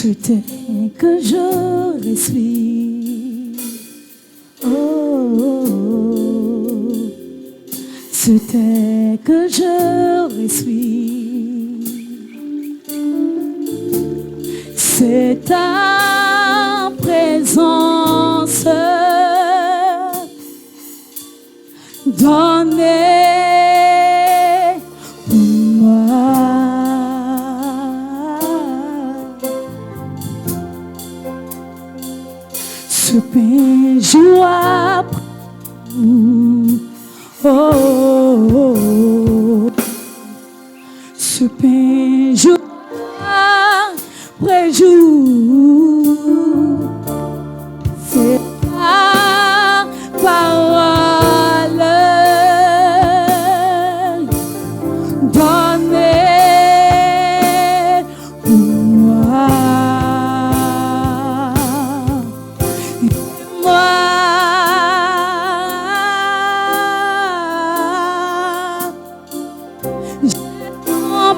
C'était que je suis. Oh, c'était que je suis. C'est ta présence donnée pour moi. Ce pain jour après jour, ce pain jour après jour, c'est ta parole donnée pour moi.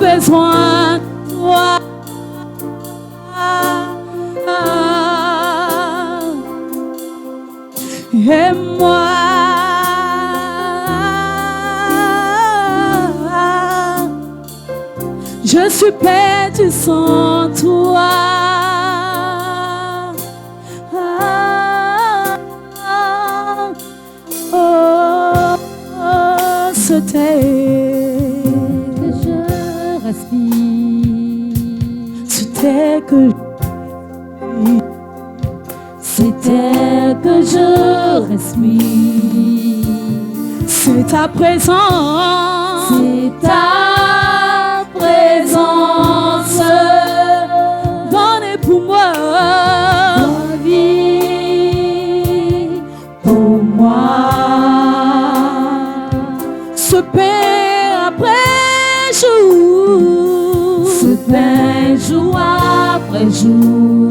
Besoin de toi, et moi, je suis perdu sans toi. C'était que je respire. C'est ta présence. C'est ta présence donnée pour moi. La vie pour moi. Ce pain après jour. Ce pain jour après jour.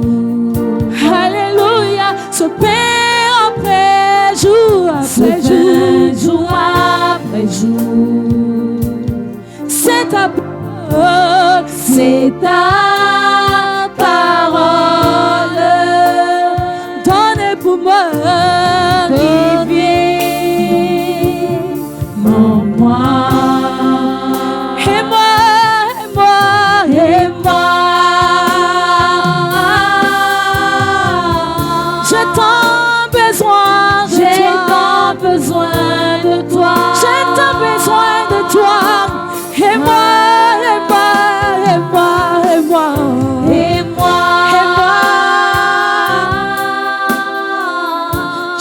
Alléluia. Ce pain après jour après jour. Jour après jour. C'est ta parole. C'est ta parole donnée pour moi.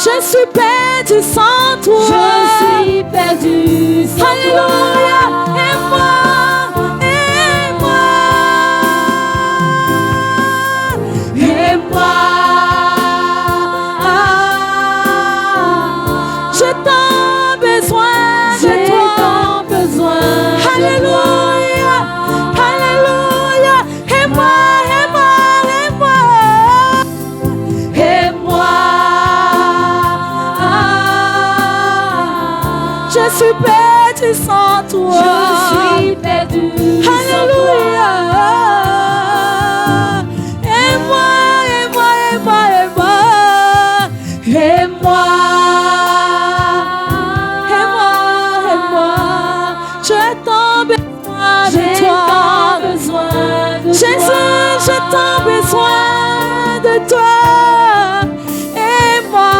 Je suis perdu sans toi. Je suis perdu sans Alléluia. Toi. Et moi, j'ai tant besoin de toi. J'ai tant besoin. Alléluia, Alléluia. Et moi. Je suis perdu sans toi. Je suis perdu Alléluia. Et moi. J'ai tant besoin de toi. Jésus, j'ai tant besoin de toi. Et moi.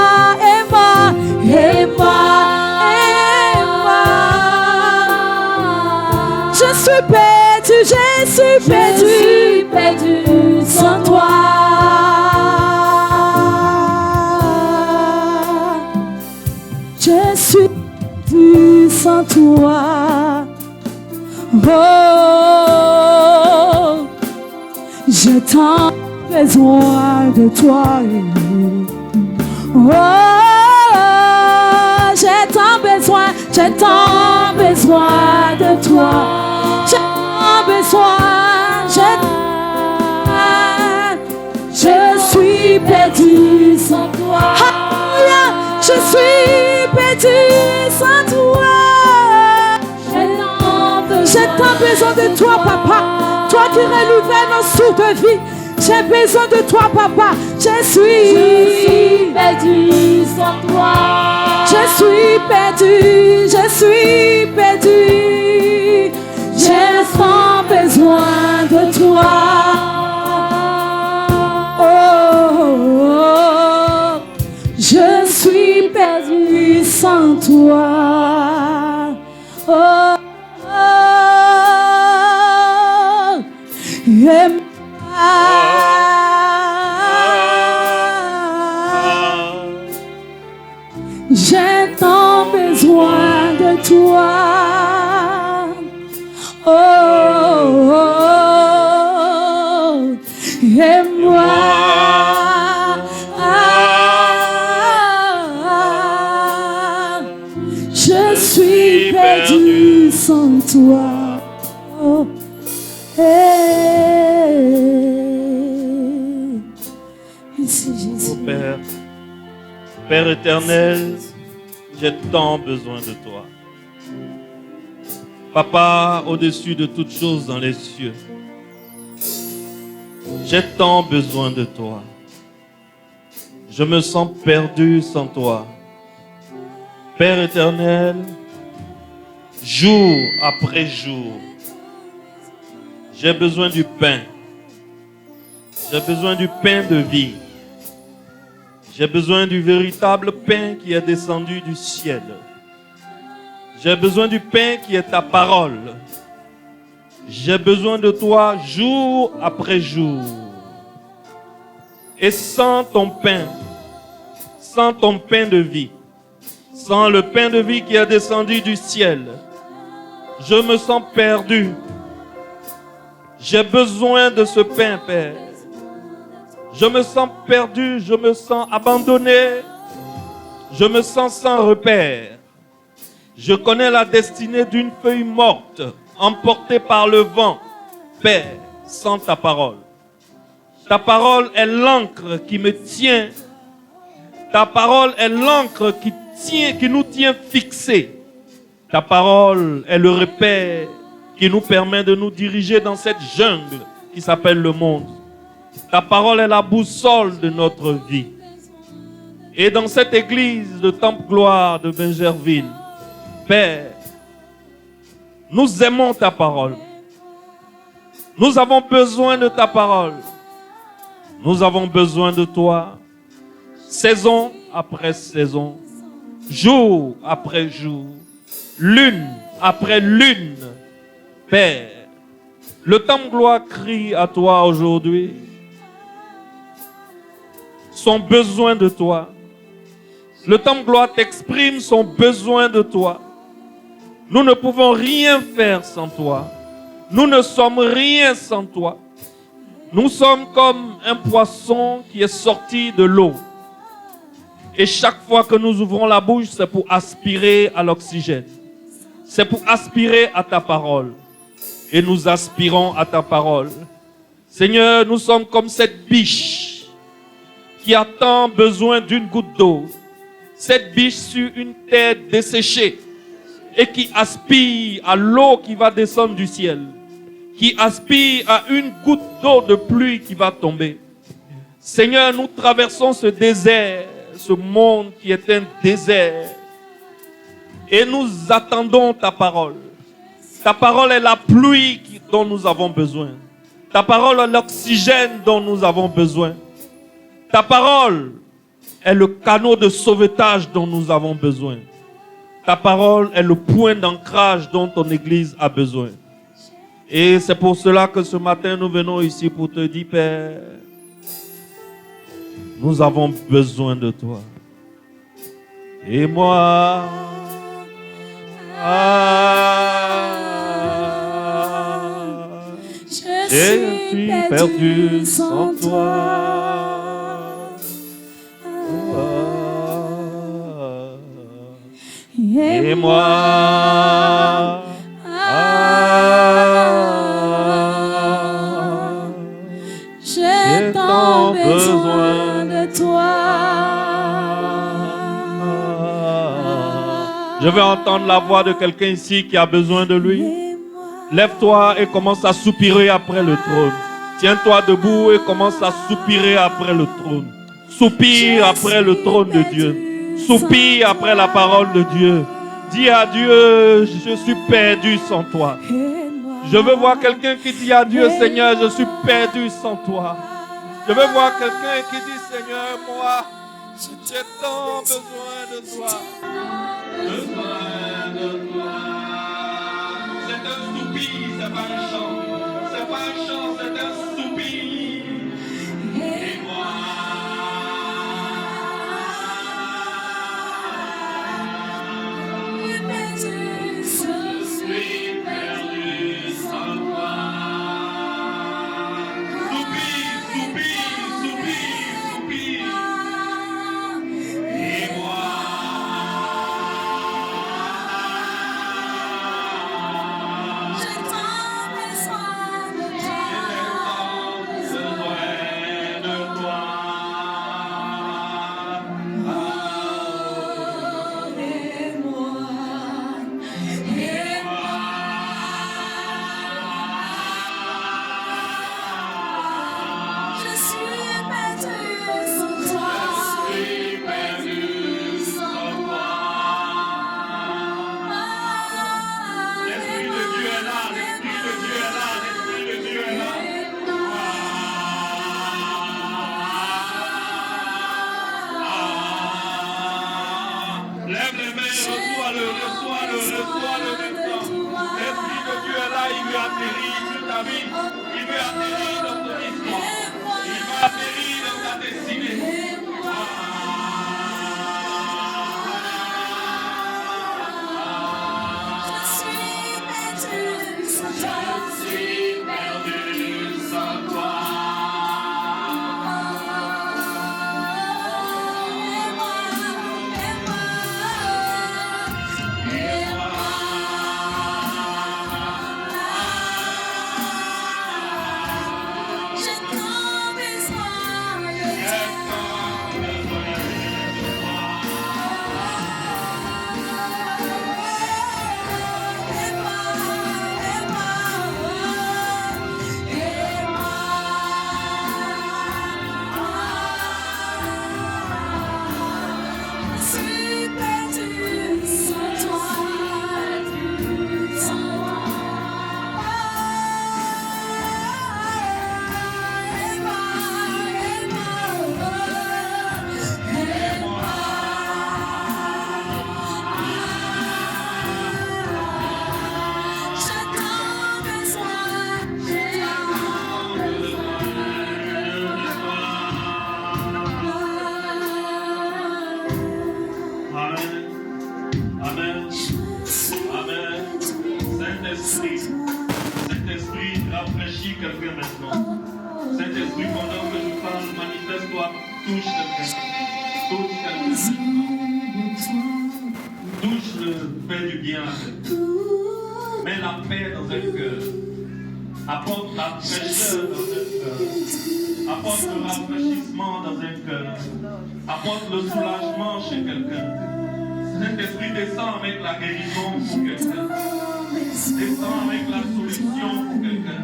Je suis perdu sans toi. Je suis perdu sans toi. Oh, j'ai tant besoin de toi. Oh, j'ai tant besoin de toi. Je suis perdu sans toi. Alléluia. Je suis perdu sans toi. J'ai tant besoin de toi, papa. Toi qui renouvelles nos sources de vie. J'ai besoin de toi, papa. Je suis perdu sans toi. Je suis perdu, je suis perdu. J'ai sans besoin de toi. Oh, je suis perdu sans toi. Oh, j'ai tant besoin de toi. Oh, et moi, je suis perdu sans toi. Oh, merci Jésus. Oh Père, Père éternel, j'ai tant besoin de toi. Papa, au-dessus de toutes choses dans les cieux, j'ai tant besoin de toi. Je me sens perdu sans toi. Père éternel, jour après jour, j'ai besoin du pain. J'ai besoin du pain de vie. J'ai besoin du véritable pain qui est descendu du ciel. J'ai besoin du pain qui est ta parole. J'ai besoin de toi jour après jour. Et sans ton pain de vie, sans le pain de vie qui est descendu du ciel, je me sens perdu. J'ai besoin de ce pain, Père. Je me sens perdu, je me sens abandonné, je me sens sans repère. Je connais la destinée d'une feuille morte, emportée par le vent, Père, sans ta parole. Ta parole est l'encre qui me tient. Ta parole est l'encre qui nous tient fixés. Ta parole est le repère qui nous permet de nous diriger dans cette jungle qui s'appelle le monde. Ta parole est la boussole de notre vie. Et dans cette église de Temple Gloire de Bingerville, Père, nous aimons ta parole. Nous avons besoin de ta parole. Nous avons besoin de toi, saison après saison, jour après jour, lune après lune. Père, le Temple Gloire crie à toi aujourd'hui son besoin de toi. Le Temple Gloire t'exprime son besoin de toi. Nous ne pouvons rien faire sans toi. Nous ne sommes rien sans toi. Nous sommes comme un poisson qui est sorti de l'eau. Et chaque fois que nous ouvrons la bouche, c'est pour aspirer à l'oxygène. C'est pour aspirer à ta parole. Et nous aspirons à ta parole. Seigneur, nous sommes comme cette biche qui a tant besoin d'une goutte d'eau. Cette biche sur une terre desséchée et qui aspire à l'eau qui va descendre du ciel, qui aspire à une goutte d'eau de pluie qui va tomber. Seigneur, nous traversons ce désert, ce monde qui est un désert, et nous attendons ta parole. Ta parole est la pluie dont nous avons besoin. Ta parole est l'oxygène dont nous avons besoin. Ta parole est le canot de sauvetage dont nous avons besoin. Ta parole est le point d'ancrage dont ton Église a besoin. Et c'est pour cela que ce matin, nous venons ici pour te dire, Père, nous avons besoin de toi. Et moi, je suis perdu sans toi. Et moi, j'ai tant besoin de toi. Je vais entendre la voix de quelqu'un ici qui a besoin de lui. Lève-toi et commence à soupirer après le trône. Tiens-toi debout et commence à soupirer après le trône. Soupire après le trône de Dieu. Soupire après la parole de Dieu. Dis à Dieu, je suis perdu sans toi. Je veux voir quelqu'un qui dit à Dieu, Seigneur, je suis perdu sans toi. Je veux voir quelqu'un qui dit, Seigneur, moi, j'ai tant besoin de toi. Besoin de toi. C'est un soupir, c'est pas un chant. C'est pas un chant, c'est un soupir. Et moi, je suis perdu sans toi. Soupir, soupir, soupir, soupir. Et moi, j'ai tant besoin de toi. Lève les mains, reçois-le maintenant. L'Esprit de Dieu est là, il veut atterrir sur ta vie. Il veut atterrir dans ton histoire. Il veut atterrir dans ta destinée. Je suis perdu sans toi. Saint-Esprit, rafraîchis quelqu'un maintenant. Saint-Esprit, pendant que je parle, manifeste-toi, touche quelqu'un. Touche quelqu'un. Touche-le, fais du bien avec. Mets la paix dans un cœur. Apporte la fraîcheur dans un cœur. Apporte le rafraîchissement dans un cœur. Apporte le soulagement chez quelqu'un. Saint-Esprit, descend avec la guérison pour quelqu'un. Descend avec la solution pour quelqu'un.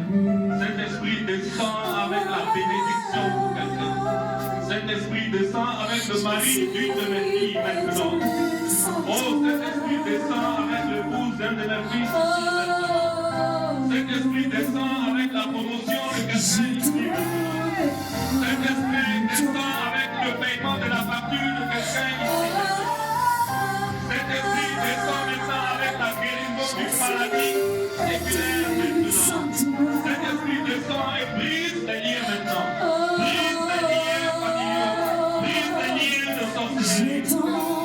Saint-Esprit, descend avec la bénédiction pour quelqu'un. Saint-Esprit, descend avec le mari d'une de mes filles maintenant. Oh, Saint-Esprit, descend avec l'épouse d'un de mes fils ici maintenant. Saint-Esprit, descend avec la promotion de quelqu'un ici maintenant. Saint-Esprit, descend avec le paiement de la facture de quelqu'un ici maintenant. Saint-Esprit, descend maintenant avec la guérison d'une maladie séculaire maintenant. Saint-Esprit, descend et brise les liens maintenant. Brise les liens familiaux. Brise les liens de sorcellerie.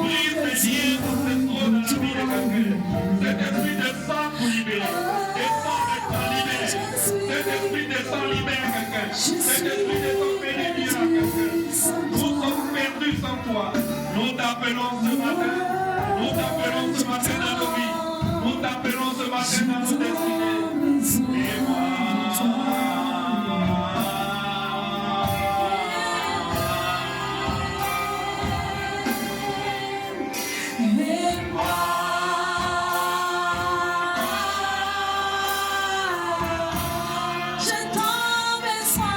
Brise les liens ancestraux dans la vie de quelqu'un. Saint-Esprit, descend pour libérer. Descend maintenant, libérer. Saint-Esprit, descend, libère quelqu'un. Saint-Esprit, descend, fais des liens à quelqu'un. Nous sommes perdus sans toi. Nous t'appelons ce matin. Nous t'appelons ce matin dans nos vies. Nous t'appelons ce matin dans nos destinées. Et moi. J'ai tant besoin.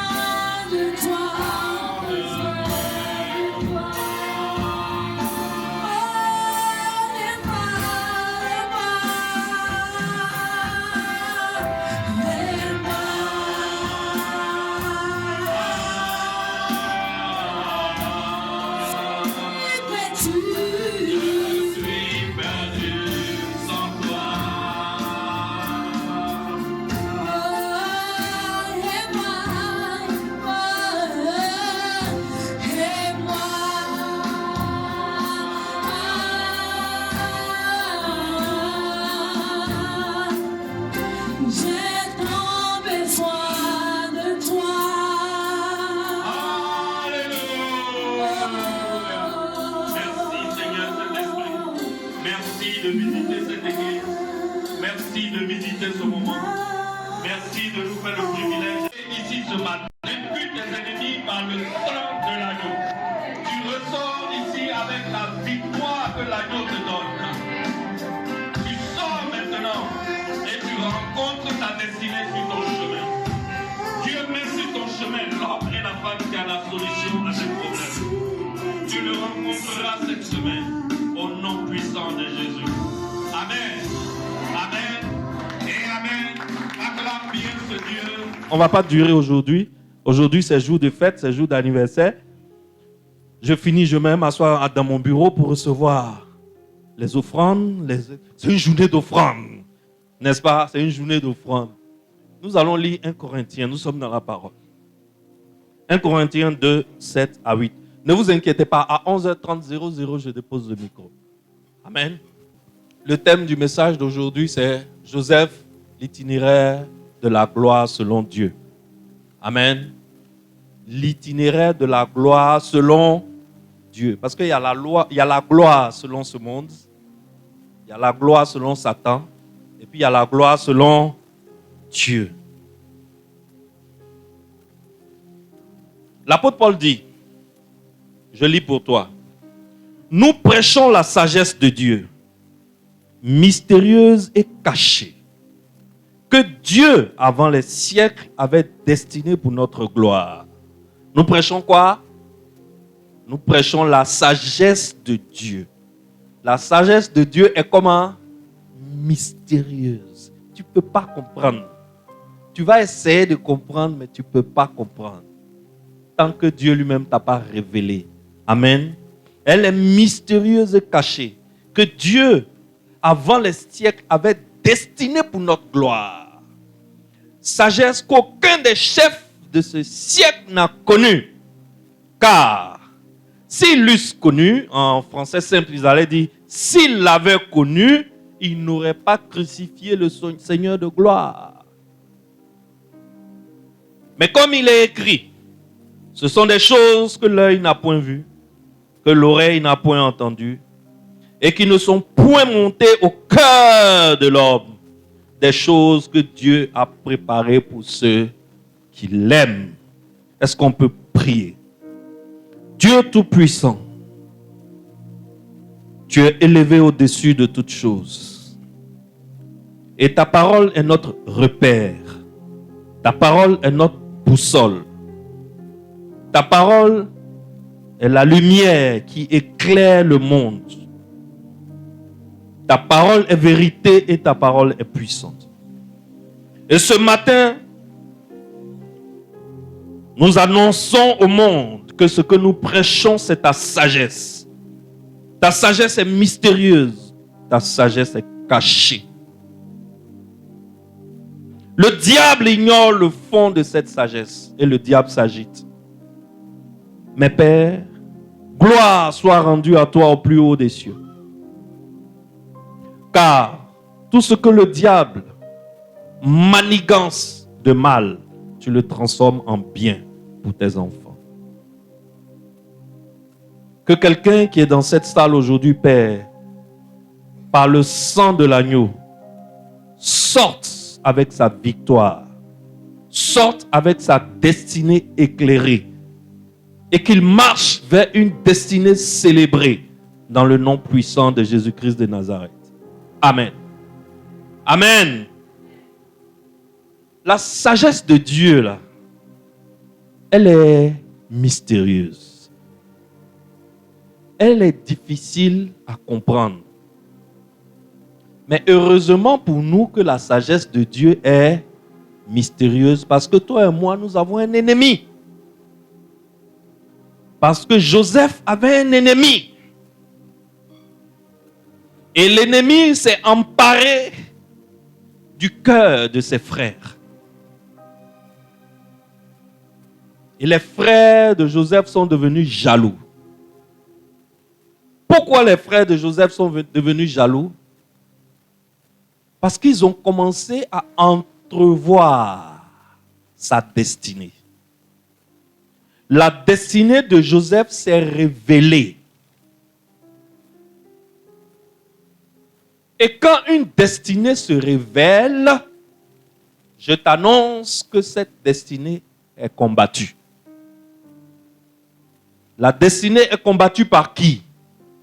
Merci de visiter cette église. Merci de visiter ce moment. Merci de nous faire le privilège. Ici ce matin, répute tes ennemis par le sang de l'agneau. Tu ressors ici avec la victoire que l'agneau te donne. Tu sors maintenant et tu rencontres ta destinée sur ton chemin. Dieu met sur ton chemin l'homme et la femme qui a la solution à ce problème. Tu le rencontreras cette semaine au nom puissant de Jésus. Amen. Amen. Et amen. Acclame bien ce Dieu. On ne va pas durer aujourd'hui. Aujourd'hui, c'est jour de fête, c'est jour d'anniversaire. Je finis, je vais m'asseoir dans mon bureau pour recevoir les offrandes. C'est une journée d'offrande. N'est-ce pas? C'est une journée d'offrande. Nous allons lire 1 Corinthiens. Nous sommes dans la parole. 1 Corinthiens 2, 7 à 8. Ne vous inquiétez pas. À 11h30, je dépose le micro. Amen. Le thème du message d'aujourd'hui, c'est Joseph, l'itinéraire de la gloire selon Dieu. Amen. L'itinéraire de la gloire selon Dieu. Parce qu'il y a la gloire selon ce monde. Il y a la gloire selon Satan. Et puis il y a la gloire selon Dieu. L'apôtre Paul dit, je lis pour toi, nous prêchons la sagesse de Dieu, mystérieuse et cachée, que Dieu, avant les siècles, avait destinée pour notre gloire. Nous prêchons quoi? Nous prêchons la sagesse de Dieu. La sagesse de Dieu est comment? Mystérieuse. Tu ne peux pas comprendre. Tu vas essayer de comprendre, mais tu ne peux pas comprendre. Tant que Dieu lui-même ne t'a pas révélé. Amen. Elle est mystérieuse et cachée. Que Dieu, avant les siècles, avait destinée pour notre gloire. Sagesse qu'aucun des chefs de ce siècle n'a connue. Car, s'ils l'eussent connu, en français simple, ils allaient dire, s'ils l'avaient connu, ils n'auraient pas crucifié le Seigneur de gloire. Mais comme il est écrit, ce sont des choses que l'œil n'a point vues, que l'oreille n'a point entendues, et qui ne sont point montées au cœur de l'homme, des choses que Dieu a préparées pour ceux qui l'aiment. Est-ce qu'on peut prier? Dieu Tout-Puissant, tu es élevé au-dessus de toutes choses. Et ta parole est notre repère. Ta parole est notre boussole. Ta parole est la lumière qui éclaire le monde. Ta parole est vérité et ta parole est puissante. Et ce matin, nous annonçons au monde que ce que nous prêchons, c'est ta sagesse. Ta sagesse est mystérieuse. Ta sagesse est cachée. Le diable ignore le fond de cette sagesse et le diable s'agite. Mais Père, gloire soit rendue à toi au plus haut des cieux. Car tout ce que le diable manigance de mal, tu le transformes en bien pour tes enfants. Que quelqu'un qui est dans cette salle aujourd'hui, Père, par le sang de l'agneau, sorte avec sa victoire, sorte avec sa destinée éclairée, et qu'il marche vers une destinée célébrée dans le nom puissant de Jésus-Christ de Nazareth. Amen. Amen. La sagesse de Dieu, là, elle est mystérieuse. Elle est difficile à comprendre. Mais heureusement pour nous que la sagesse de Dieu est mystérieuse, parce que toi et moi, nous avons un ennemi. Parce que Joseph avait un ennemi. Et l'ennemi s'est emparé du cœur de ses frères. Et les frères de Joseph sont devenus jaloux. Pourquoi les frères de Joseph sont devenus jaloux? Parce qu'ils ont commencé à entrevoir sa destinée. La destinée de Joseph s'est révélée. Et quand une destinée se révèle, je t'annonce que cette destinée est combattue. La destinée est combattue par qui?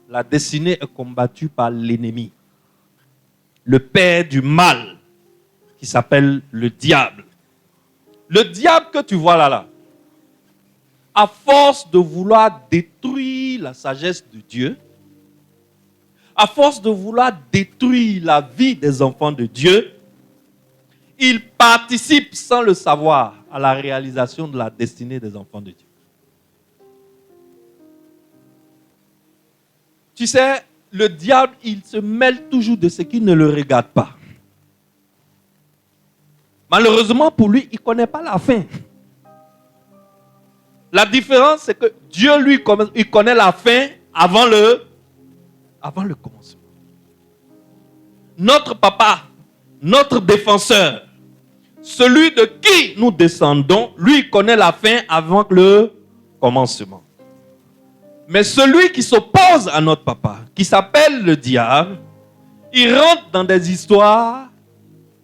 La destinée est combattue par l'ennemi. Le père du mal, qui s'appelle le diable. Le diable que tu vois là, à force de vouloir détruire la sagesse de Dieu, à force de vouloir détruire la vie des enfants de Dieu, il participe sans le savoir à la réalisation de la destinée des enfants de Dieu. Tu sais, le diable, il se mêle toujours de ce qui ne le regarde pas. Malheureusement pour lui, il ne connaît pas la fin. La différence, c'est que Dieu, lui, il connaît la fin avant le commencement. Notre papa, notre défenseur, celui de qui nous descendons, lui, connaît la fin avant le commencement. Mais celui qui s'oppose à notre papa, qui s'appelle le diable, il rentre dans des histoires,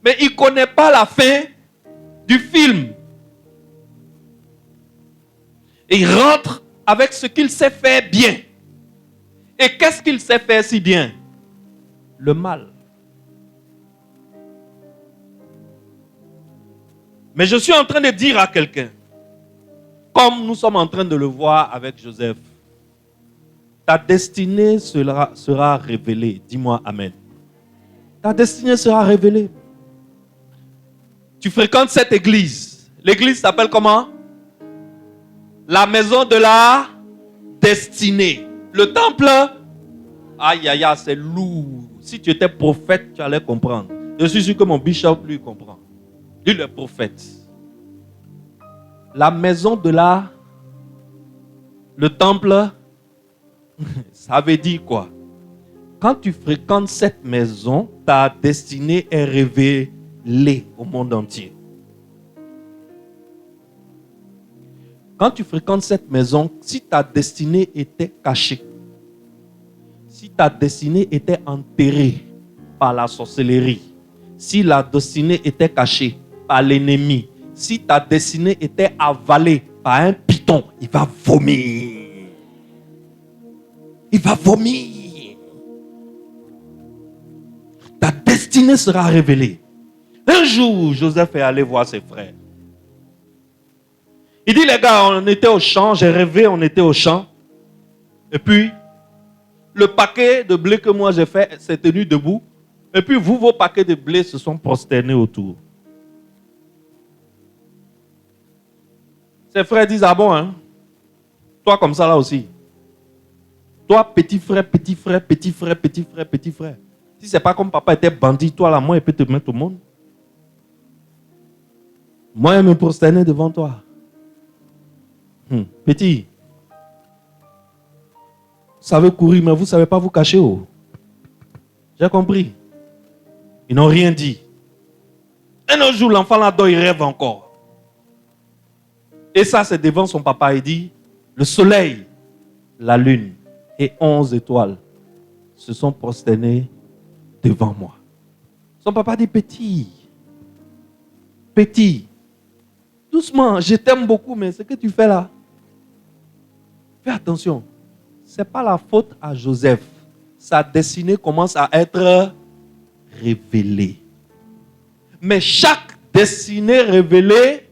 mais il ne connaît pas la fin du film. Il rentre avec ce qu'il sait faire bien. Et qu'est-ce qu'il sait faire si bien? Le mal. Mais je suis en train de dire à quelqu'un, comme nous sommes en train de le voir avec Joseph, ta destinée sera révélée. Dis-moi Amen. Ta destinée sera révélée. Tu fréquentes cette église. L'église s'appelle comment? La maison de la destinée. Le temple, aïe aïe aïe, c'est lourd. Si tu étais prophète, tu allais comprendre. Je suis sûr que mon bishop, lui, comprend. Lui, le prophète. La maison de la... Le temple, ça veut dire quoi? Quand tu fréquentes cette maison, ta destinée est révélée au monde entier. Quand tu fréquentes cette maison, si ta destinée était cachée, si ta destinée était enterrée par la sorcellerie, si la destinée était cachée par l'ennemi, si ta destinée était avalée par un python, il va vomir. Il va vomir. Ta destinée sera révélée. Un jour, Joseph est allé voir ses frères. Il dit, les gars, on était au champ, j'ai rêvé, on était au champ. Et puis, le paquet de blé que moi j'ai fait s'est tenu debout. Et puis, vous, vos paquets de blé se sont prosternés autour. Ses frères disent, ah bon, hein? Toi comme ça là aussi. Toi, petit frère, petit frère, petit frère, petit frère, petit frère. Si c'est pas comme papa était bandit, toi là, moi, il peut te mettre au monde. Moi, il me prosterner devant toi. Petit, vous savez courir, mais vous ne savez pas vous cacher. Oh. J'ai compris. Ils n'ont rien dit. Un autre jour, l'enfant là-dedans, il rêve encore. Et ça, c'est devant son papa. Il dit, le soleil, la lune et 11 étoiles se sont prosternés devant moi. Son papa dit, petit, petit, doucement, je t'aime beaucoup, mais ce que tu fais là, fais attention. Ce n'est pas la faute à Joseph. Sa destinée commence à être révélée. Mais chaque destinée révélée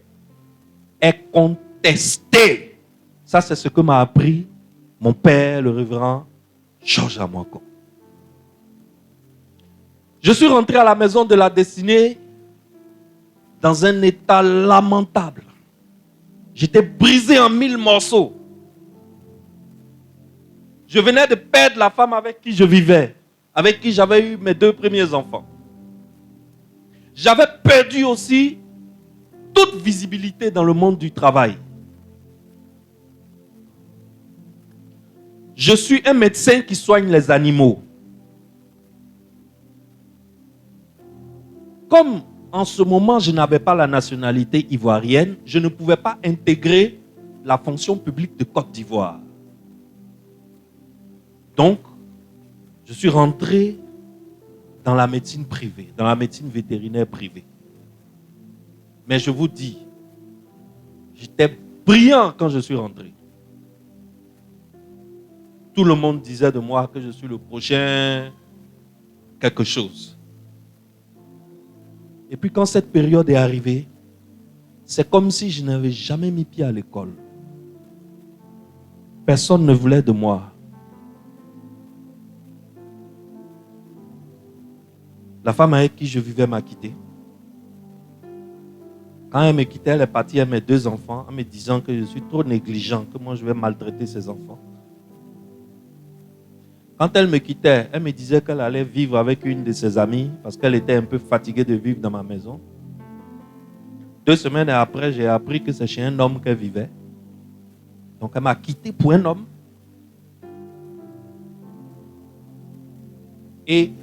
est contestée. Ça, c'est ce que m'a appris mon père, le révérend Georges Amoako. Je suis rentré à la maison de la destinée dans un état lamentable. J'étais brisé en 1000 morceaux. Je venais de perdre la femme avec qui je vivais, avec qui j'avais eu mes 2 premiers enfants. J'avais perdu aussi toute visibilité dans le monde du travail. Je suis un médecin qui soigne les animaux. Comme en ce moment, je n'avais pas la nationalité ivoirienne, je ne pouvais pas intégrer la fonction publique de Côte d'Ivoire. Donc, je suis rentré dans la médecine privée, dans la médecine vétérinaire privée. Mais je vous dis, j'étais brillant quand je suis rentré. Tout le monde disait de moi que je suis le prochain quelque chose. Et puis quand cette période est arrivée, c'est comme si je n'avais jamais mis pied à l'école. Personne ne voulait de moi. La femme avec qui je vivais m'a quitté. Quand elle me quittait, elle est partie avec mes 2 enfants en me disant que je suis trop négligent, que moi je vais maltraiter ses enfants. Quand elle me quittait, elle me disait qu'elle allait vivre avec une de ses amies parce qu'elle était un peu fatiguée de vivre dans ma maison. 2 semaines après, j'ai appris que c'est chez un homme qu'elle vivait. Donc elle m'a quitté pour un homme. Et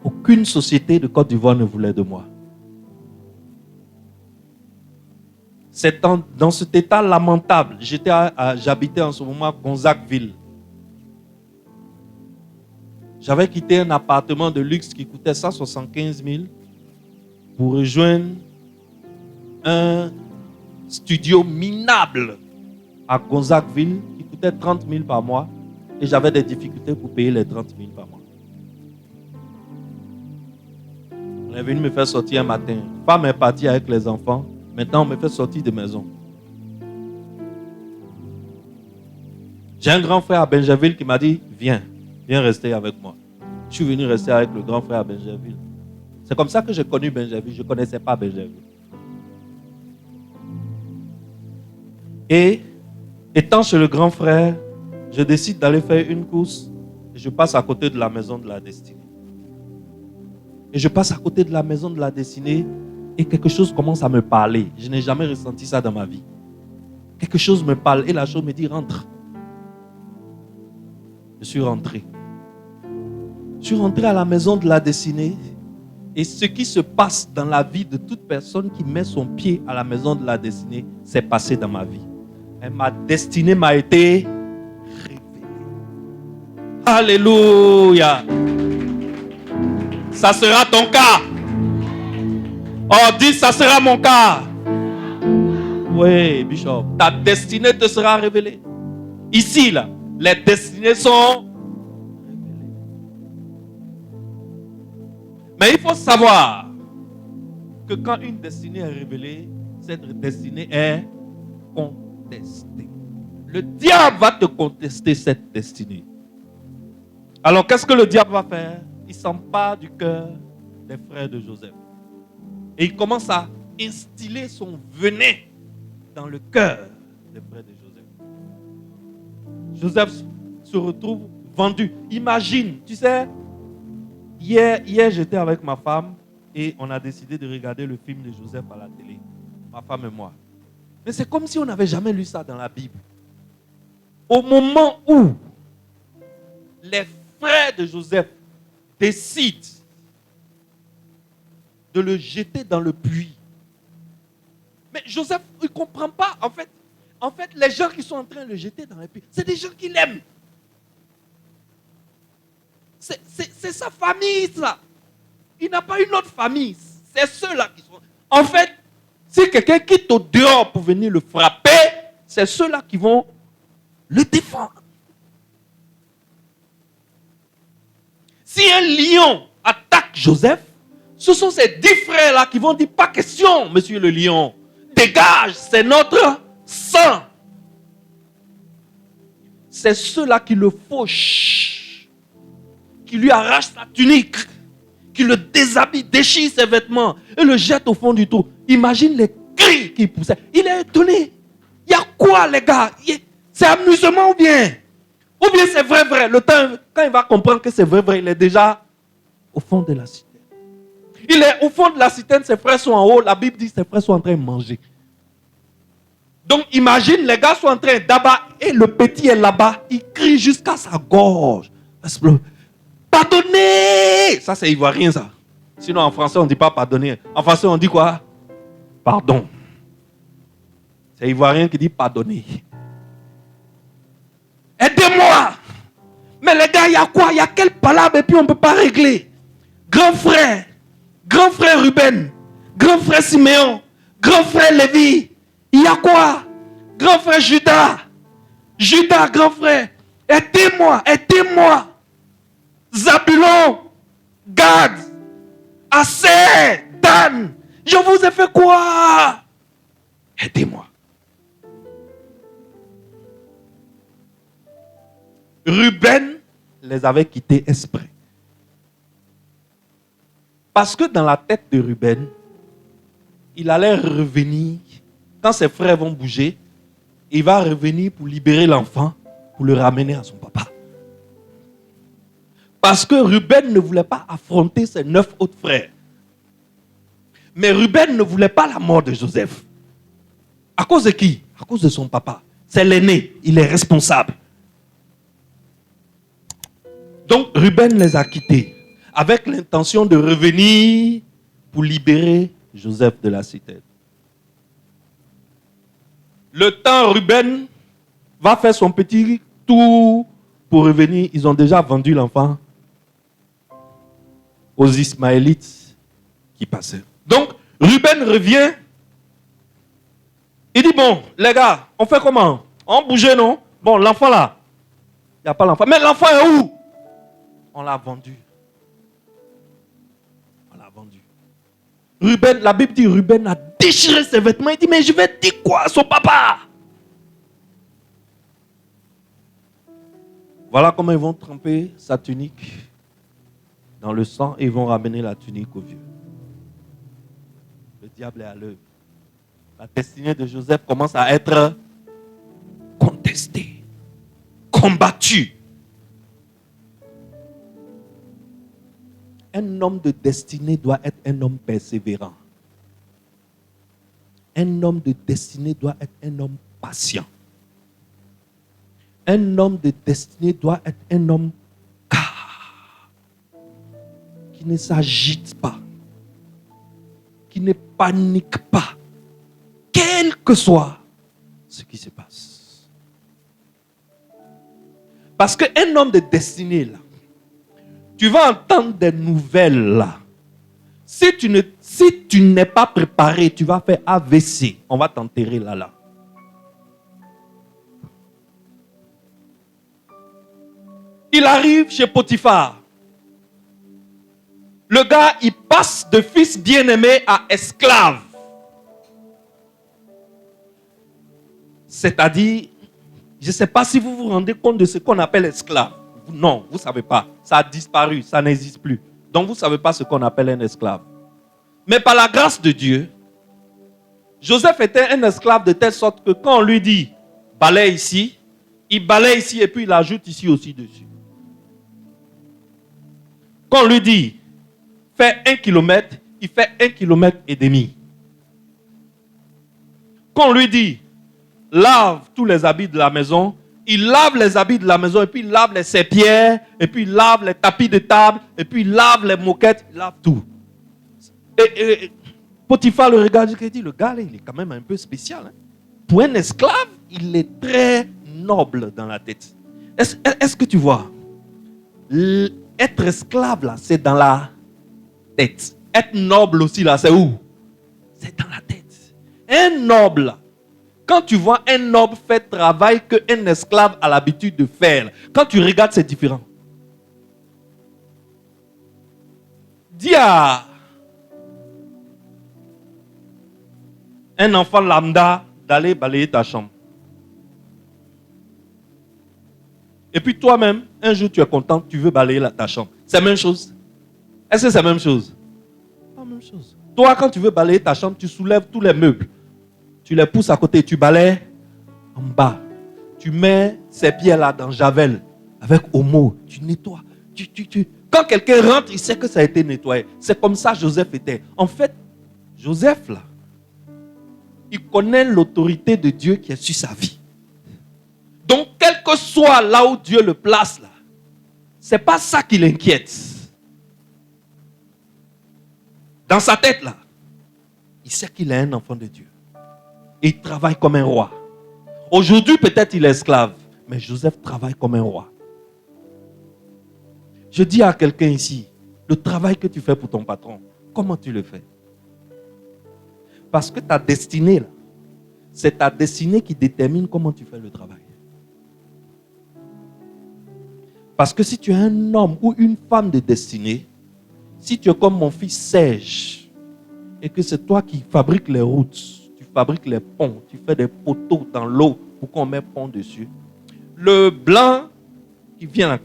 aucune société de Côte d'Ivoire ne voulait de moi. C'est dans cet état lamentable. J'habitais en ce moment à Gonzagueville. J'avais quitté un appartement de luxe qui coûtait 175 000 pour rejoindre un studio minable à Gonzagueville qui coûtait 30 000 par mois et j'avais des difficultés pour payer les 30 000 par mois. On est venu me faire sortir un matin. La femme est partie avec les enfants. Maintenant, on me fait sortir de maison. J'ai un grand frère à Benjerville qui m'a dit, viens rester avec moi. Je suis venu rester avec le grand frère à Benjerville. C'est comme ça que j'ai connu Benjerville. Je ne connaissais pas Benjerville. Et étant chez le grand frère, je décide d'aller faire une course et je passe à côté de la maison de la destinée. Et je passe à côté de la maison de la destinée et quelque chose commence à me parler. Je n'ai jamais ressenti ça dans ma vie. Quelque chose me parle et la chose me dit rentre. Je suis rentré. Je suis rentré à la maison de la destinée et ce qui se passe dans la vie de toute personne qui met son pied à la maison de la destinée s'est passé dans ma vie. Et ma destinée m'a été révélée. Alléluia. Ça sera ton cas. Oh, dis, ça sera mon cas. Oui, Bishop. Ta destinée te sera révélée. Ici, là, les destinées sont révélées. Mais il faut savoir que quand une destinée est révélée, cette destinée est contestée. Le diable va te contester cette destinée. Alors, qu'est-ce que le diable va faire? Il s'empare du cœur des frères de Joseph. Et il commence à instiller son venin dans le cœur des frères de Joseph. Joseph se retrouve vendu. Imagine, tu sais, hier j'étais avec ma femme et on a décidé de regarder le film de Joseph à la télé. Ma femme et moi. Mais c'est comme si on n'avait jamais lu ça dans la Bible. Au moment où les frères de Joseph décident de le jeter dans le puits. Mais Joseph, il ne comprend pas. En fait, les gens qui sont en train de le jeter dans le puits, c'est des gens qu'il aime. C'est sa famille, ça. Il n'a pas une autre famille. C'est ceux-là qui sont... En fait, si quelqu'un quitte au dehors pour venir le frapper, c'est ceux-là qui vont le défendre. Si un lion attaque Joseph, ce sont ces 10 frères-là qui vont dire, pas question, monsieur le lion. Dégage, c'est notre sang. C'est ceux-là qui le fauchent, qui lui arrachent sa tunique, qui le déshabillent, déchirent ses vêtements et le jettent au fond du trou. Imagine les cris qu'il poussait. Il est étonné. Il y a quoi, les gars? C'est amusement ou bien c'est vrai. Le temps, quand il va comprendre que c'est vrai, il est déjà au fond de la citerne. Il est au fond de la citerne, ses frères sont en haut. La Bible dit que ses frères sont en train de manger. Donc imagine, les gars sont en train d'abattre et le petit est là-bas. Il crie jusqu'à sa gorge. Pardonnez! Ça, c'est ivoirien, ça. Sinon, en français, on ne dit pas pardonner. En français, on dit quoi? Pardon. C'est ivoirien qui dit pardonner. Aidez-moi! Mais les gars, il y a quoi? Il y a quelle palabre et puis on ne peut pas régler? grand frère Ruben, grand frère Siméon, grand frère Lévi. Il y a quoi? Grand frère Judas, grand frère, aidez-moi. Zabulon, Gad, Aser, Dan, je vous ai fait quoi? Aidez-moi. Ruben les avait quittés exprès. Parce que dans la tête de Ruben, il allait revenir, quand ses frères vont bouger, il va revenir pour libérer l'enfant, pour le ramener à son papa. Parce que Ruben ne voulait pas affronter ses 9 autres frères. Mais Ruben ne voulait pas la mort de Joseph. À cause de qui? À cause de son papa. C'est l'aîné, il est responsable. Donc Ruben les a quittés avec l'intention de revenir pour libérer Joseph de la citerne. Le temps, Ruben va faire son petit tour pour revenir. Ils ont déjà vendu l'enfant aux Ismaélites qui passaient. Donc, Ruben revient. Il dit, bon, les gars, on fait comment? On bougeait, non? Bon, l'enfant là, il n'y a pas l'enfant. Mais l'enfant est où? On l'a vendu. Ruben, la Bible dit, Ruben a déchiré ses vêtements. Il dit, mais je vais dire quoi à son papa? Voilà comment ils vont tremper sa tunique dans le sang et ils vont ramener la tunique au vieux. Le diable est à l'œuvre. La destinée de Joseph commence à être contestée, combattue. Un homme de destinée doit être un homme persévérant. Un homme de destinée doit être un homme patient. Un homme de destinée doit être un homme qui ne s'agite pas, qui ne panique pas, quel que soit ce qui se passe. Parce qu'un homme de destinée, là, tu vas entendre des nouvelles là. Si tu n'es pas préparé, tu vas faire AVC. On va t'enterrer là. Il arrive chez Potiphar. Le gars, il passe de fils bien-aimé à esclave. C'est-à-dire, je ne sais pas si vous vous rendez compte de ce qu'on appelle esclave. Non, vous ne savez pas. Ça a disparu, ça n'existe plus. Donc vous ne savez pas ce qu'on appelle un esclave. Mais par la grâce de Dieu, Joseph était un esclave de telle sorte que quand on lui dit « balaye ici », il balaye ici et puis il ajoute ici aussi dessus. Quand on lui dit « fais 1 kilomètre », il fait 1,5 kilomètres. Quand on lui dit « lave tous les habits de la maison », il lave les habits de la maison, et puis il lave les serpillères, et puis il lave les tapis de table, et puis il lave les moquettes, il lave tout. Et Potiphar le regarde et dit, le gars, là, il est quand même un peu spécial. Hein? Pour un esclave, il est très noble dans la tête. Est-ce que tu vois? Être esclave, là, c'est dans la tête. Être noble aussi, là, c'est où? C'est dans la tête. Un noble, là, quand tu vois un noble faire travail qu'un esclave a l'habitude de faire, quand tu regardes, c'est différent. Dis à un enfant lambda d'aller balayer ta chambre. Et puis toi-même, un jour tu es content, tu veux balayer ta chambre. C'est la même chose. Est-ce que c'est la même chose? Pas la même chose. Toi, quand tu veux balayer ta chambre, tu soulèves tous les meubles. Tu les pousses à côté, tu balayes en bas. Tu mets ces pierres-là dans Javel avec Omo. Tu nettoies. Quand quelqu'un rentre, il sait que ça a été nettoyé. C'est comme ça Joseph était. En fait, Joseph, là, il connaît l'autorité de Dieu qui est sur sa vie. Donc, quel que soit là où Dieu le place, là, c'est pas ça qui l'inquiète. Dans sa tête, là, il sait qu'il est un enfant de Dieu. Et il travaille comme un roi. Aujourd'hui, peut-être il est esclave, mais Joseph travaille comme un roi. Je dis à quelqu'un ici, Le travail que tu fais pour ton patron, comment tu le fais? Parce que ta destinée, là, c'est ta destinée qui détermine comment tu fais le travail. Parce que si tu es un homme ou une femme de destinée, si tu es comme mon fils Serge, et que c'est toi qui fabriques les routes, tu fabriques les ponts, tu fais des poteaux dans l'eau pour qu'on mette pont dessus, le blanc qui vient là,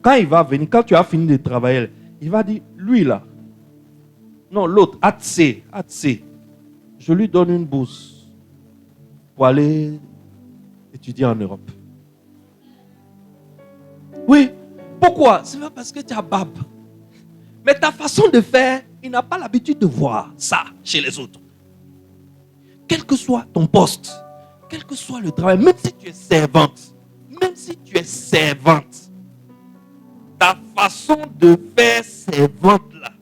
quand il va venir, quand tu as fini de travailler, il va dire, lui là, non l'autre, Atse, je lui donne une bourse pour aller étudier en Europe. Oui, pourquoi? C'est pas parce que tu as barbe. Mais ta façon de faire, il n'a pas l'habitude de voir ça chez les autres. Quel que soit ton poste, quel que soit le travail, même si tu es servante, ta façon de faire servante là,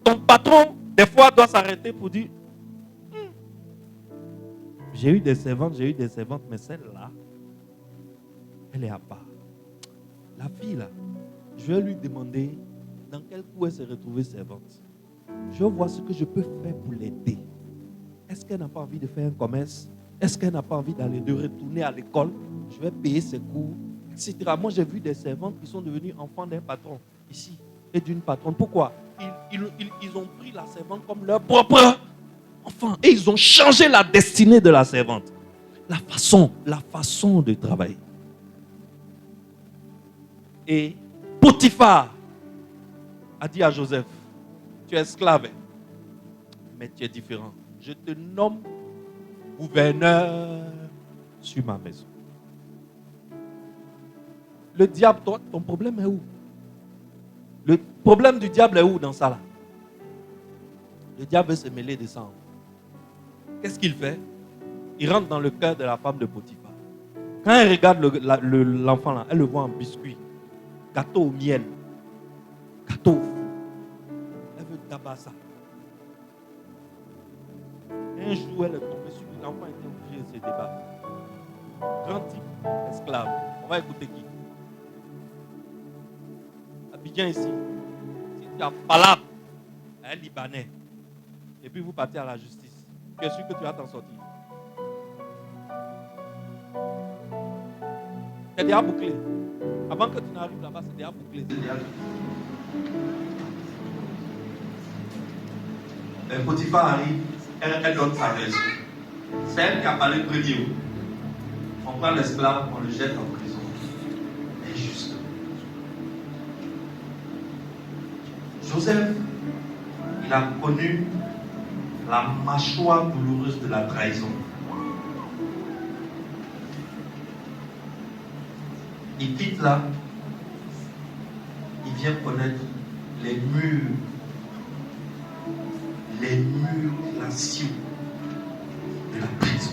ton patron, des fois, doit s'arrêter pour dire, j'ai eu des servantes, mais celle-là, elle est à part. La fille là, je vais lui demander dans quel coup elle s'est retrouvée servante. Je vais voir ce que je peux faire pour l'aider. Est-ce qu'elle n'a pas envie de faire un commerce? Est-ce qu'elle n'a pas envie de retourner à l'école? Je vais payer ses cours, etc. Moi, j'ai vu des servantes qui sont devenues enfants d'un patron ici et d'une patronne. Pourquoi? Ils ont pris la servante comme leur propre enfant et ils ont changé la destinée de la servante. La façon de travailler. Et Potiphar a dit à Joseph, tu es esclave, mais tu es différent. Je te nomme gouverneur sur ma maison. Le diable, toi, ton problème est où? Le problème du diable est où dans ça là? Le diable veut se mêler de sang. Qu'est-ce qu'il fait? Il rentre dans le cœur de la femme de Potiphar. Quand elle regarde l'enfant là, elle le voit en biscuit, gâteau au miel, gâteau au fou. Elle veut tabac ça. Un jour, elle est tombée sur lui. L'enfant était obligé de se débattre. Grand type, esclave. On va écouter qui? Abidjan ici. Si tu as palabre à un Libanais, et puis vous partez à la justice, tu es sûr que tu vas t'en sortir. C'est déjà bouclé. Avant que tu n'arrives là-bas, c'est déjà bouclé. Potiphar arrive, elle donne sa version. C'est elle qui a parlé premier. On prend l'esclave, on le jette en prison. Injuste. Joseph, il a connu la mâchoire douloureuse de la trahison. Il quitte là, il vient connaître les murs glaciaux de la prison.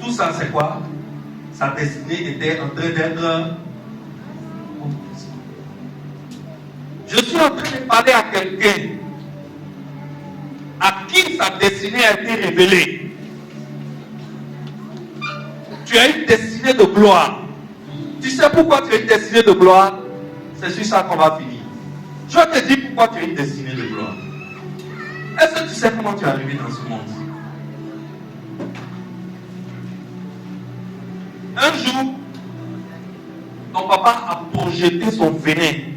Tout ça, c'est quoi? Sa destinée était en train d'être. Je suis en train de parler à quelqu'un à qui sa destinée a été révélée. Tu as une destinée de gloire. Tu sais pourquoi tu as une destinée de gloire? C'est sur ça qu'on va finir. Je vais te dire pourquoi tu as une destinée de gloire. Est-ce que tu sais comment tu es arrivé dans ce monde? Un jour, ton papa a projeté son venin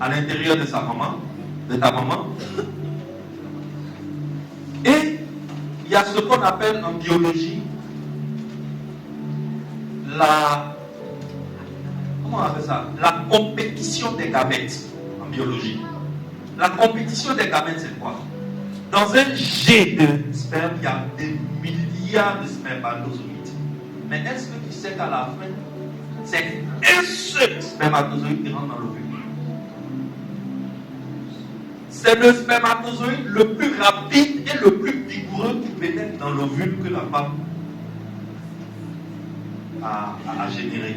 à l'intérieur de sa maman, de ta maman. Et il y a ce qu'on appelle en biologie comment on appelle ça? La compétition des gamètes en biologie. La compétition des gamètes, c'est quoi? Dans un jet de sperme, il y a des milliards de spermatozoïdes. Mais est-ce que tu sais qu'à la fin, c'est un seul spermatozoïde qui rentre dans l'ovule? C'est le spermatozoïde le plus rapide et le plus vigoureux qui pénètre dans l'ovule que la femme a généré.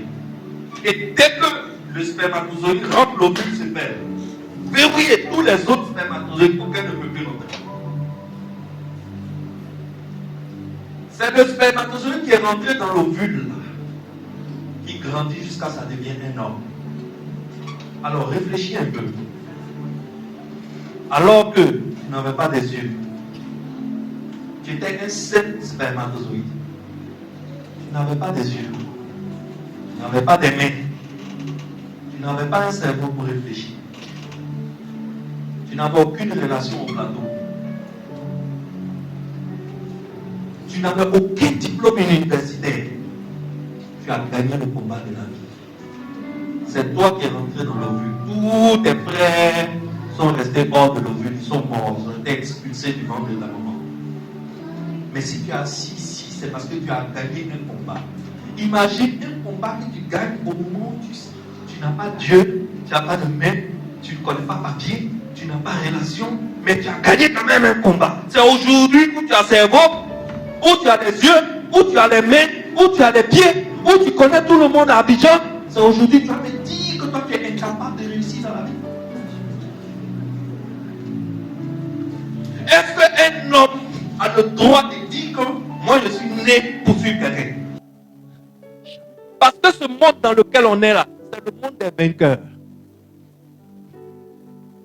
Et dès que le spermatozoïde rentre, l'ovule se perd. Verrouillez tous les autres spermatozoïdes, aucun ne peut plus rentrer. C'est le spermatozoïde qui est rentré dans l'ovule, qui grandit jusqu'à ce que ça devienne un homme. Alors réfléchis un peu. Alors que tu n'avais pas des yeux, tu étais un seul spermatozoïde. Tu n'avais pas des yeux, tu n'avais pas des mains, tu n'avais pas un cerveau pour réfléchir. Tu n'avais aucune relation au plateau. Tu n'avais aucun diplôme universitaire. Tu as gagné le combat de la vie. C'est toi qui es rentré dans l'ovule. Tous tes frères sont restés hors de l'ovule, ils sont morts, ils ont été expulsés du ventre de ta maman. Mais si tu es assis ici, c'est parce que tu as gagné un combat. Imagine un combat que tu gagnes au moment où tu n'as pas Dieu, tu n'as pas de main, tu ne connais pas papier, tu n'as pas relation, mais tu as gagné quand même un combat. C'est aujourd'hui où tu as cerveau, où tu as des yeux, où tu as les mains, où tu as les pieds, où tu connais tout le monde à Abidjan. C'est aujourd'hui que tu vas me dire que toi tu es incapable de réussir dans la vie. Est-ce qu'un homme a le droit de dire que moi je suis né pour suivre quelqu'un? Parce que ce monde dans lequel on est là, c'est le monde des vainqueurs.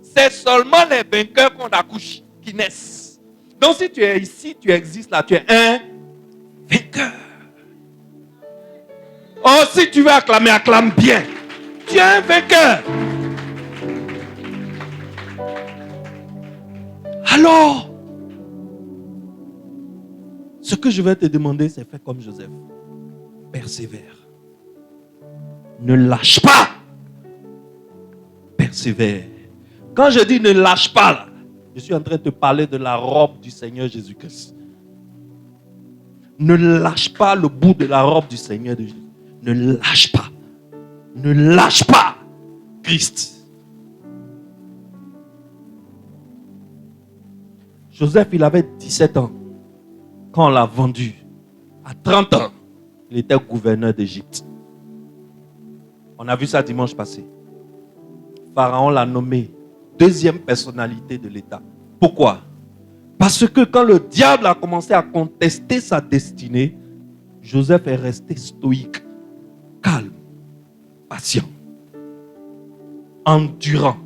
C'est seulement les vainqueurs qu'on accouche qui naissent. Donc si tu es ici, tu existes là, tu es un vainqueur. Oh, si tu veux acclamer, acclame bien. Tu es un vainqueur. Alors, ce que je vais te demander, c'est faire comme Joseph. Persévère. Ne lâche pas. Persévère. Quand je dis ne lâche pas, là, je suis en train de te parler de la robe du Seigneur Jésus-Christ. Ne lâche pas le bout de la robe du Seigneur Jésus. Ne lâche pas. Ne lâche pas Christ. Joseph, il avait 17 ans quand on l'a vendu. À 30 ans, il était gouverneur d'Égypte. On a vu ça dimanche passé. Pharaon l'a nommé deuxième personnalité de l'État. Pourquoi? Parce que quand le diable a commencé à contester sa destinée, Joseph est resté stoïque, calme, patient, endurant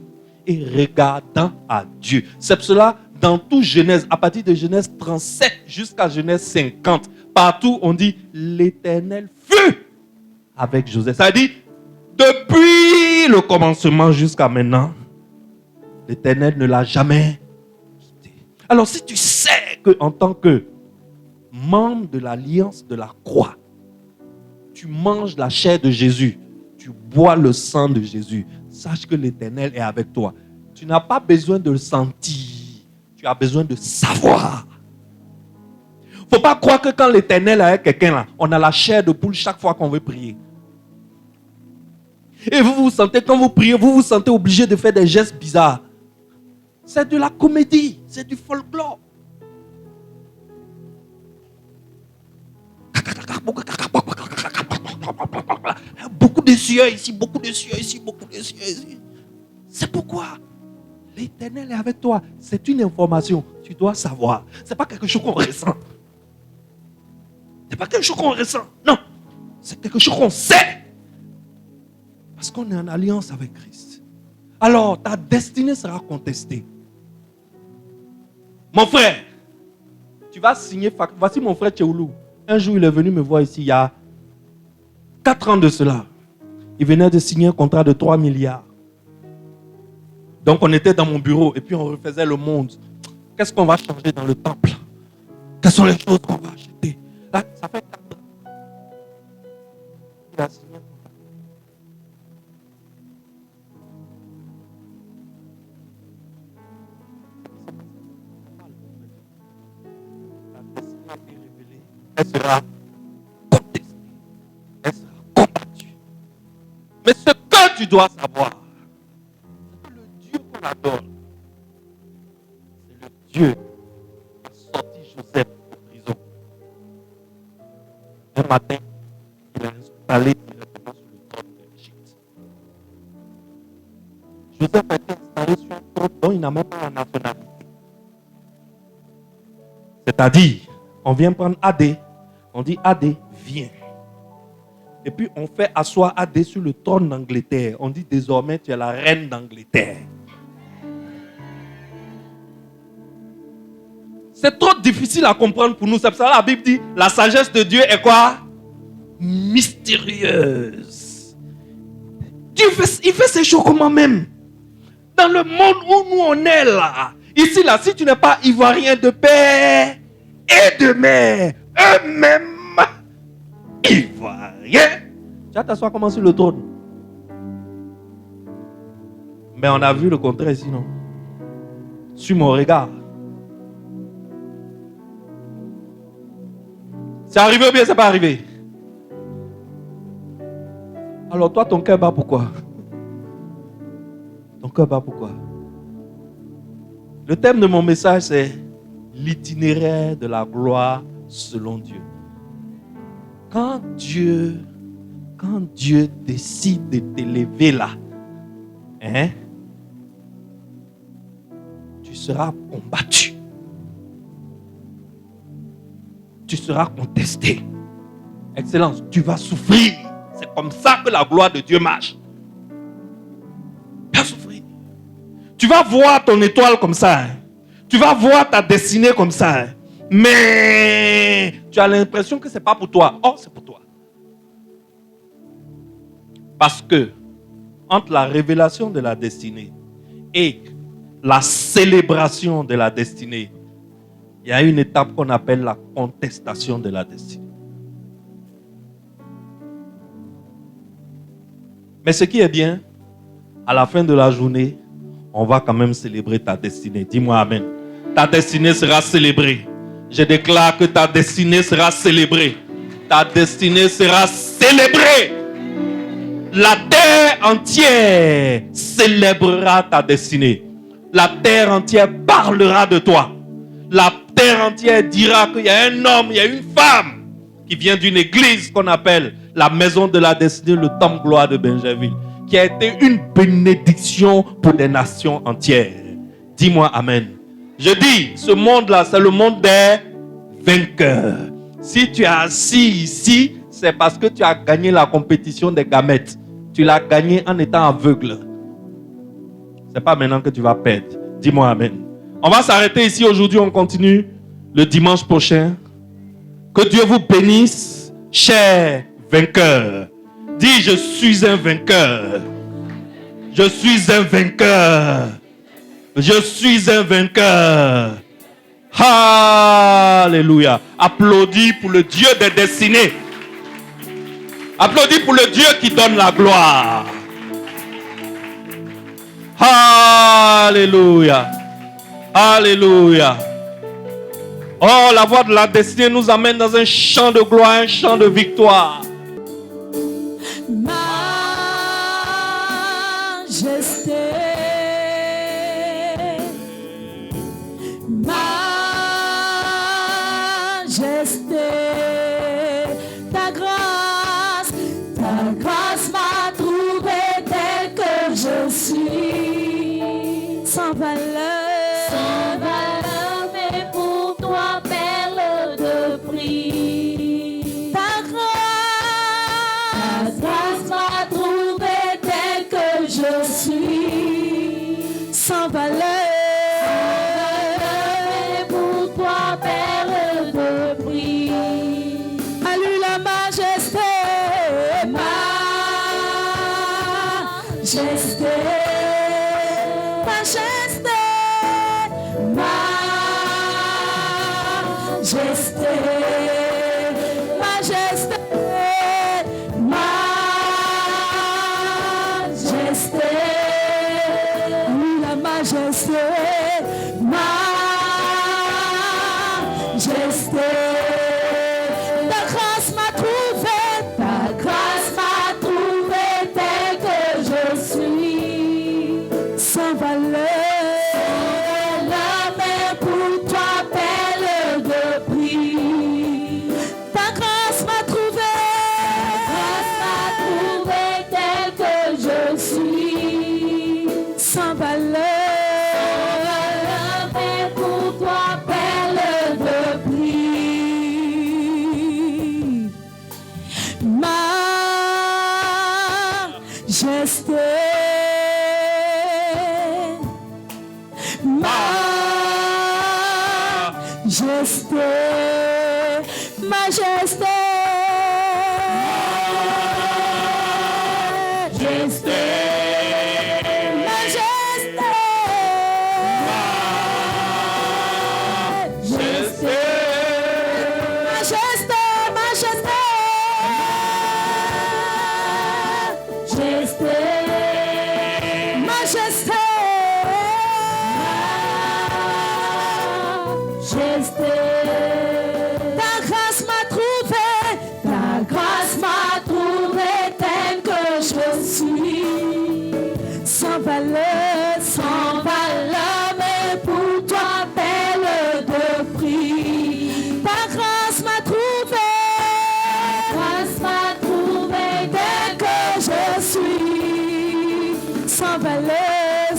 et regardant à Dieu. C'est pour cela, dans tout Genèse, à partir de Genèse 37 jusqu'à Genèse 50, partout on dit l'Éternel fut avec Joseph. Ça dit, depuis le commencement jusqu'à maintenant, l'Éternel ne l'a jamais quitté. Alors si tu sais qu'en tant que membre de l'alliance de la croix, tu manges la chair de Jésus, tu bois le sang de Jésus, sache que l'Éternel est avec toi. Tu n'as pas besoin de le sentir, tu as besoin de savoir. Il ne faut pas croire que quand l'Éternel est avec quelqu'un là, on a la chair de poule chaque fois qu'on veut prier. Et vous vous sentez, quand vous priez, vous vous sentez obligé de faire des gestes bizarres. C'est de la comédie, c'est du folklore. Beaucoup de sueur ici, beaucoup de sueur ici, beaucoup de sueur ici. C'est pourquoi l'Éternel est avec toi. C'est une information, tu dois savoir. Ce n'est pas quelque chose qu'on ressent. Ce n'est pas quelque chose qu'on ressent. Non, c'est quelque chose qu'on sait. Parce qu'on est en alliance avec Christ. Alors, ta destinée sera contestée. Mon frère, tu vas signer. Voici mon frère Tchéoulou. Un jour, il est venu me voir ici, il y a 4 ans de cela. Il venait de signer un contrat de 3 milliards. Donc, on était dans mon bureau et puis on refaisait le monde. Qu'est-ce qu'on va changer dans le temple? Quelles sont les choses qu'on va acheter? Là, ça fait 4 ans. Il a signé. Elle sera contestée. Elle sera combattue. Mais ce que tu dois savoir, c'est que le Dieu qu'on adore, c'est le Dieu qui a sorti Joseph de prison. Un matin, il a installé directement sur le trône de l'Égypte. Joseph a été installé sur un trône dont il n'a même pas la nationalité. C'est-à-dire, on vient prendre Adé. On dit, Adé, viens. Et puis on fait asseoir Adé sur le trône d'Angleterre. On dit désormais tu es la reine d'Angleterre. C'est trop difficile à comprendre pour nous. C'est pour ça que la Bible dit la sagesse de Dieu est quoi? Mystérieuse. Dieu il fait ces choses comment même? Dans le monde où nous on est là. Ici là, si tu n'es pas ivoirien de père et de mère, eux-mêmes ivoiriens, tu vas t'asseoir comment sur le trône? Mais on a vu le contraire sinon. Sur mon regard. C'est arrivé ou bien c'est pas arrivé? Alors toi, ton cœur bat pourquoi? Ton cœur bat pourquoi? Le thème de mon message, c'est l'itinéraire de la gloire selon Dieu. Quand Dieu décide de t'élever là, tu seras combattu. Tu seras contesté. Excellence, tu vas souffrir. C'est comme ça que la gloire de Dieu marche. Tu vas souffrir. Tu vas voir ton étoile comme ça. Tu vas voir ta destinée comme ça. Mais tu as l'impression que ce n'est pas pour toi. Oh, c'est pour toi. Parce que entre la révélation de la destinée et la célébration de la destinée, il y a une étape qu'on appelle la contestation de la destinée. Mais ce qui est bien, à la fin de la journée, on va quand même célébrer ta destinée. Dis-moi amen. Ta destinée sera célébrée. Je déclare que ta destinée sera célébrée. Ta destinée sera célébrée. La terre entière célébrera ta destinée. La terre entière parlera de toi. La terre entière dira qu'il y a un homme, il y a une femme qui vient d'une église qu'on appelle la maison de la destinée, le temple gloire de Benjerville, qui a été une bénédiction pour des nations entières. Dis-moi amen. Je dis, ce monde-là, c'est le monde des vainqueurs. Si tu es assis ici, c'est parce que tu as gagné la compétition des gamètes. Tu l'as gagné en étant aveugle. C'est pas maintenant que tu vas perdre. Dis-moi amen. On va s'arrêter ici aujourd'hui, on continue le dimanche prochain. Que Dieu vous bénisse, chers vainqueurs. Dis, je suis un vainqueur. Je suis un vainqueur. Je suis un vainqueur. Alléluia. Applaudis pour le Dieu des destinées. Applaudis pour le Dieu qui donne la gloire. Alléluia. Alléluia. Oh, la voix de la destinée nous amène dans un chant de gloire, un chant de victoire. Majesté, majesté, ta grâce m'a trouvé tel que je suis, sans valeur, mais pour toi, perle de prix. Ta grâce m'a trouvé tel que je suis, sans valeur, mais pour toi, perle de prix. Allume la majesté, majesté, majesté, majesté, majesté, majesté, la majesté, majesté. Ta grâce m'a trouvé, tel que je suis, sans valeur, mais pour toi, perle de prix. Ta grâce m'a trouvé, tel que je suis, sans valeur, mais pour toi, perle de prix. Majesté, majesté, majesté, majesté, majesté, majesté, majesté, majesté, majesté, majesté. Ta grâce m'a trouvé, ta grâce m'a trouvé tel que je suis, sans valeur, mais pour toi belle de prix. Ta grâce m'a trouvé, tel que je suis, sans valeur,